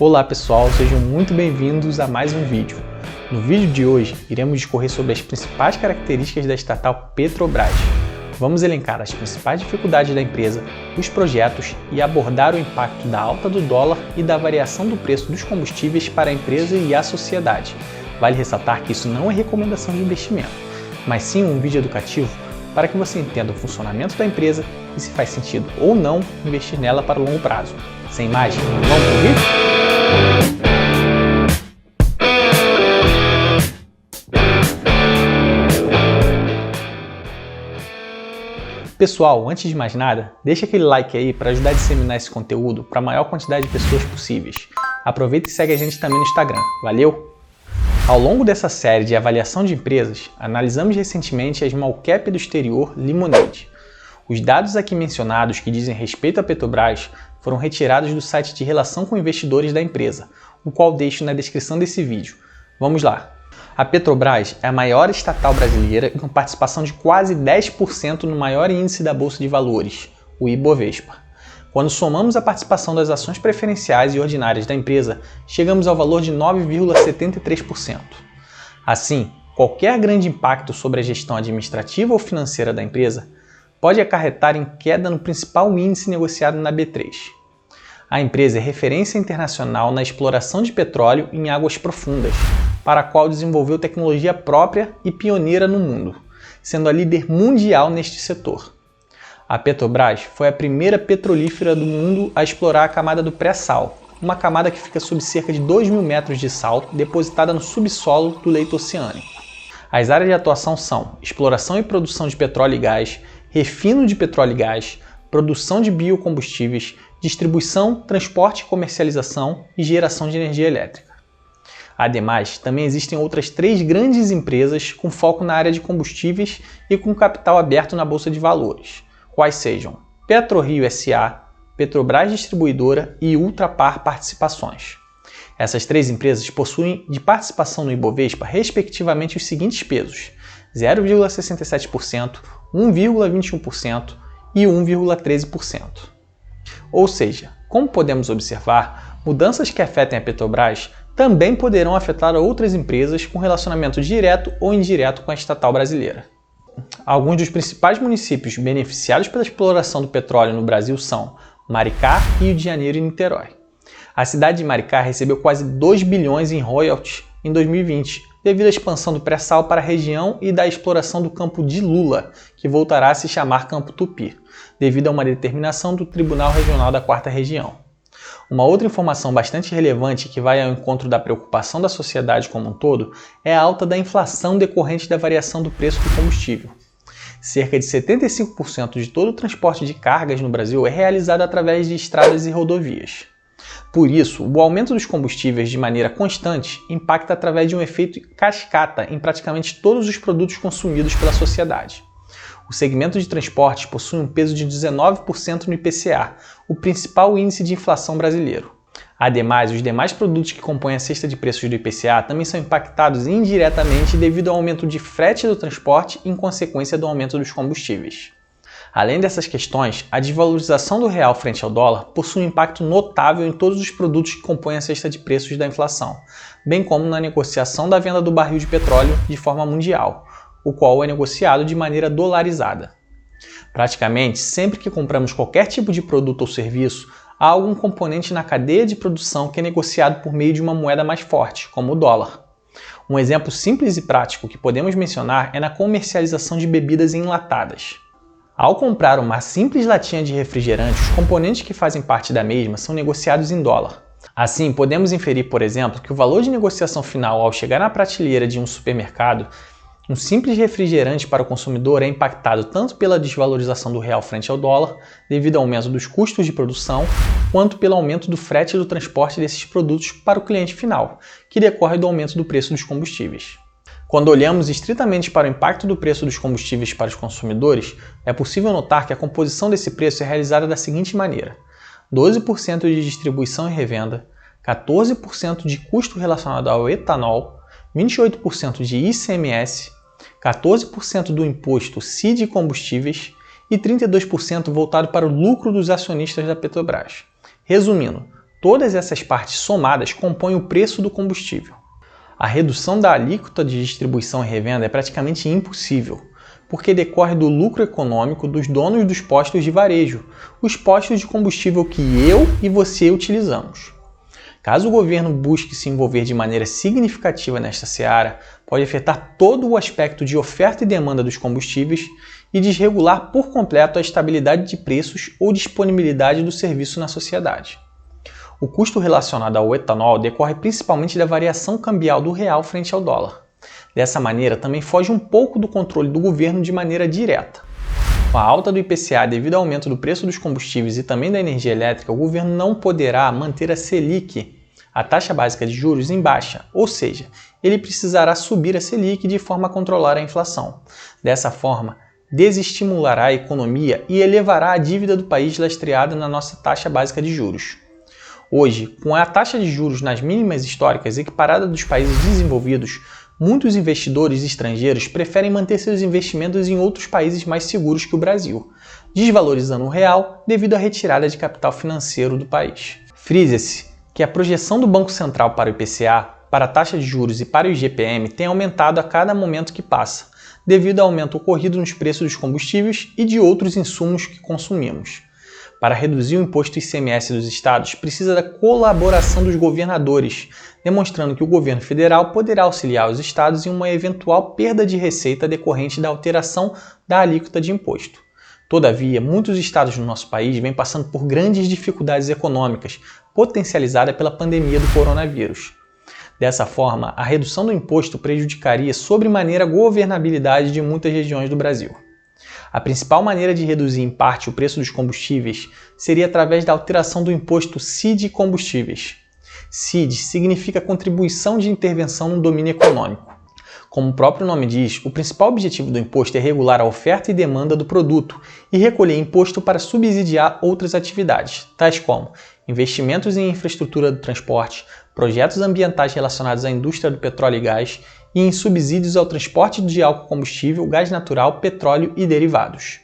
Olá pessoal, sejam muito bem-vindos a mais um vídeo. No vídeo de hoje, iremos discorrer sobre as principais características da estatal Petrobras. Vamos elencar as principais dificuldades da empresa, os projetos e abordar o impacto da alta do dólar e da variação do preço dos combustíveis para a empresa e a sociedade. Vale ressaltar que isso não é recomendação de investimento, mas sim um vídeo educativo para que você entenda o funcionamento da empresa e se faz sentido ou não investir nela para o longo prazo. Sem mais, vamos pro vídeo? Pessoal, antes de mais nada, deixa aquele like aí para ajudar a disseminar esse conteúdo para a maior quantidade de pessoas possíveis. Aproveita e segue a gente também no Instagram, valeu? Ao longo dessa série de avaliação de empresas, analisamos recentemente a Small Cap do exterior Lemonade. Os dados aqui mencionados que dizem respeito à Petrobras foram retirados do site de relação com investidores da empresa, o qual deixo na descrição desse vídeo. Vamos lá! A Petrobras é a maior estatal brasileira com participação de quase 10% no maior índice da Bolsa de Valores, o Ibovespa. Quando somamos a participação das ações preferenciais e ordinárias da empresa, chegamos ao valor de 9,73%. Assim, qualquer grande impacto sobre a gestão administrativa ou financeira da empresa pode acarretar em queda no principal índice negociado na B3. A empresa é referência internacional na exploração de petróleo em águas profundas, para a qual desenvolveu tecnologia própria e pioneira no mundo, sendo a líder mundial neste setor. A Petrobras foi a primeira petrolífera do mundo a explorar a camada do pré-sal, uma camada que fica sob cerca de 2.000 metros de sal depositada no subsolo do leito oceânico. As áreas de atuação são exploração e produção de petróleo e gás, refino de petróleo e gás, produção de biocombustíveis, distribuição, transporte e comercialização e geração de energia elétrica. Ademais, também existem outras 3 grandes empresas com foco na área de combustíveis e com capital aberto na Bolsa de Valores, quais sejam PetroRio S.A., Petrobras Distribuidora e Ultrapar Participações. Essas 3 empresas possuem de participação no Ibovespa, respectivamente, os seguintes pesos: 0,67%, 1,21% e 1,13%. Ou seja, como podemos observar, mudanças que afetem a Petrobras também poderão afetar outras empresas com relacionamento direto ou indireto com a estatal brasileira. Alguns dos principais municípios beneficiados pela exploração do petróleo no Brasil são Maricá, Rio de Janeiro e Niterói. A cidade de Maricá recebeu quase 2 bilhões em royalties em 2020, devido à expansão do pré-sal para a região e da exploração do campo de Lula, que voltará a se chamar Campo Tupi, devido a uma determinação do Tribunal Regional da 4ª Região. Uma outra informação bastante relevante que vai ao encontro da preocupação da sociedade como um todo é a alta da inflação decorrente da variação do preço do combustível. Cerca de 75% de todo o transporte de cargas no Brasil é realizado através de estradas e rodovias. Por isso, o aumento dos combustíveis de maneira constante impacta através de um efeito cascata em praticamente todos os produtos consumidos pela sociedade. O segmento de transportes possui um peso de 19% no IPCA, o principal índice de inflação brasileiro. Ademais, os demais produtos que compõem a cesta de preços do IPCA também são impactados indiretamente devido ao aumento de frete do transporte em consequência do aumento dos combustíveis. Além dessas questões, a desvalorização do real frente ao dólar possui um impacto notável em todos os produtos que compõem a cesta de preços da inflação, bem como na negociação da venda do barril de petróleo de forma mundial, o qual é negociado de maneira dolarizada. Praticamente, sempre que compramos qualquer tipo de produto ou serviço, há algum componente na cadeia de produção que é negociado por meio de uma moeda mais forte, como o dólar. Um exemplo simples e prático que podemos mencionar é na comercialização de bebidas enlatadas. Ao comprar uma simples latinha de refrigerante, os componentes que fazem parte da mesma são negociados em dólar. Assim, podemos inferir, por exemplo, que o valor de negociação final ao chegar na prateleira de um supermercado, um simples refrigerante para o consumidor é impactado tanto pela desvalorização do real frente ao dólar, devido ao aumento dos custos de produção, quanto pelo aumento do frete e do transporte desses produtos para o cliente final, que decorre do aumento do preço dos combustíveis. Quando olhamos estritamente para o impacto do preço dos combustíveis para os consumidores, é possível notar que a composição desse preço é realizada da seguinte maneira: 12% de distribuição e revenda, 14% de custo relacionado ao etanol, 28% de ICMS, 14% do imposto CID combustíveis e 32% voltado para o lucro dos acionistas da Petrobras. Resumindo, Todas essas partes somadas compõem o preço do combustível. A redução da alíquota de distribuição e revenda é praticamente impossível, porque decorre do lucro econômico dos donos dos postos de varejo, os postos de combustível que eu e você utilizamos. Caso o governo busque se envolver de maneira significativa nesta seara, pode afetar todo o aspecto de oferta e demanda dos combustíveis e desregular por completo a estabilidade de preços ou disponibilidade do serviço na sociedade. O custo relacionado ao etanol decorre principalmente da variação cambial do real frente ao dólar. Dessa maneira, também foge um pouco do controle do governo de maneira direta. Com a alta do IPCA devido ao aumento do preço dos combustíveis e também da energia elétrica, o governo não poderá manter a Selic, a taxa básica de juros, em baixa, ou seja, ele precisará subir a Selic de forma a controlar a inflação. Dessa forma, desestimulará a economia e elevará a dívida do país lastreada na nossa taxa básica de juros. Hoje, com a taxa de juros nas mínimas históricas equiparada dos países desenvolvidos, muitos investidores estrangeiros preferem manter seus investimentos em outros países mais seguros que o Brasil, desvalorizando o real devido à retirada de capital financeiro do país. Frisa-se que a projeção do Banco Central para o IPCA, para a taxa de juros e para o IGPM tem aumentado a cada momento que passa, devido ao aumento ocorrido nos preços dos combustíveis e de outros insumos que consumimos. Para reduzir o imposto ICMS dos estados, precisa da colaboração dos governadores, demonstrando que o governo federal poderá auxiliar os estados em uma eventual perda de receita decorrente da alteração da alíquota de imposto. Todavia, muitos estados no nosso país vêm passando por grandes dificuldades econômicas, potencializada pela pandemia do coronavírus. Dessa forma, a redução do imposto prejudicaria sobremaneira a governabilidade de muitas regiões do Brasil. A principal maneira de reduzir em parte o preço dos combustíveis seria através da alteração do imposto CID combustíveis. CID significa Contribuição de Intervenção no Domínio Econômico. Como o próprio nome diz, o principal objetivo do imposto é regular a oferta e demanda do produto e recolher imposto para subsidiar outras atividades, tais como investimentos em infraestrutura do transporte, projetos ambientais relacionados à indústria do petróleo e gás e em subsídios ao transporte de álcool combustível, gás natural, petróleo e derivados.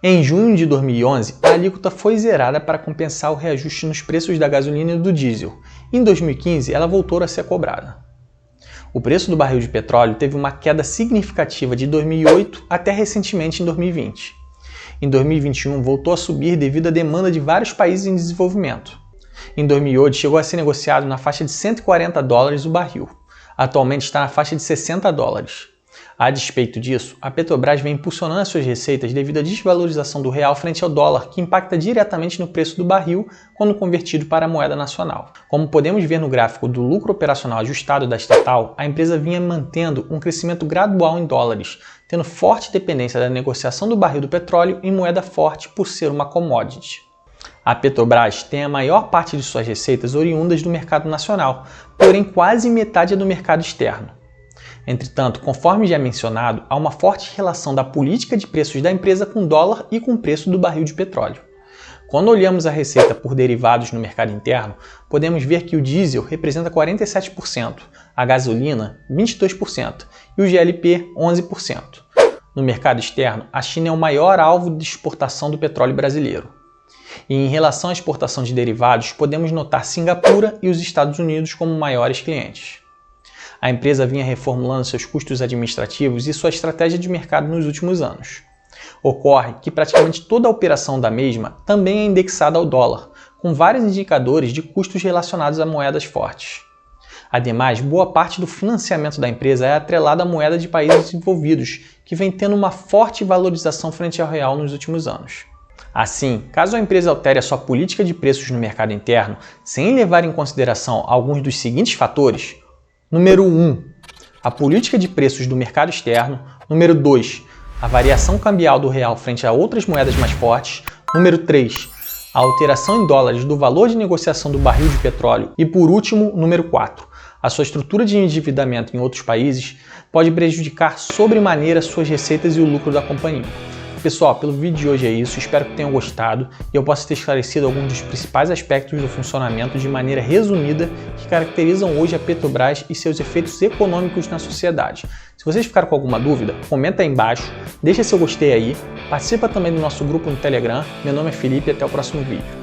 Em junho de 2011, a alíquota foi zerada para compensar o reajuste nos preços da gasolina e do diesel. Em 2015, ela voltou a ser cobrada. O preço do barril de petróleo teve uma queda significativa de 2008 até recentemente em 2020. Em 2021, voltou a subir devido à demanda de vários países em desenvolvimento. Em 2008, chegou a ser negociado na faixa de $140 o barril. Atualmente está na faixa de $60. A despeito disso, a Petrobras vem impulsionando as suas receitas devido à desvalorização do real frente ao dólar, que impacta diretamente no preço do barril quando convertido para a moeda nacional. Como podemos ver no gráfico do lucro operacional ajustado da estatal, a empresa vinha mantendo um crescimento gradual em dólares, tendo forte dependência da negociação do barril do petróleo em moeda forte por ser uma commodity. A Petrobras tem a maior parte de suas receitas oriundas do mercado nacional, porém quase metade é do mercado externo. Entretanto, conforme já mencionado, há uma forte relação da política de preços da empresa com o dólar e com o preço do barril de petróleo. Quando olhamos a receita por derivados no mercado interno, podemos ver que o diesel representa 47%, a gasolina 22% e o GLP 11%. No mercado externo, a China é o maior alvo de exportação do petróleo brasileiro. E em relação à exportação de derivados, podemos notar Singapura e os Estados Unidos como maiores clientes. A empresa vinha reformulando seus custos administrativos e sua estratégia de mercado nos últimos anos. Ocorre que praticamente toda a operação da mesma também é indexada ao dólar, com vários indicadores de custos relacionados a moedas fortes. Ademais, boa parte do financiamento da empresa é atrelada à moeda de países desenvolvidos, que vem tendo uma forte valorização frente ao real nos últimos anos. Assim, caso a empresa altere a sua política de preços no mercado interno, sem levar em consideração alguns dos seguintes fatores: Número 1. A política de preços do mercado externo. Número 2. A variação cambial do real frente a outras moedas mais fortes. Número 3. A alteração em dólares do valor de negociação do barril de petróleo. E por último, número 4. A sua estrutura de endividamento em outros países pode prejudicar sobremaneira suas receitas e o lucro da companhia. Pessoal, pelo vídeo de hoje é isso, espero que tenham gostado e eu possa ter esclarecido alguns dos principais aspectos do funcionamento de maneira resumida que caracterizam hoje a Petrobras e seus efeitos econômicos na sociedade. Se vocês ficaram com alguma dúvida, comenta aí embaixo, deixa seu gostei aí, participa também do nosso grupo no Telegram. Meu nome é Felipe e até o próximo vídeo.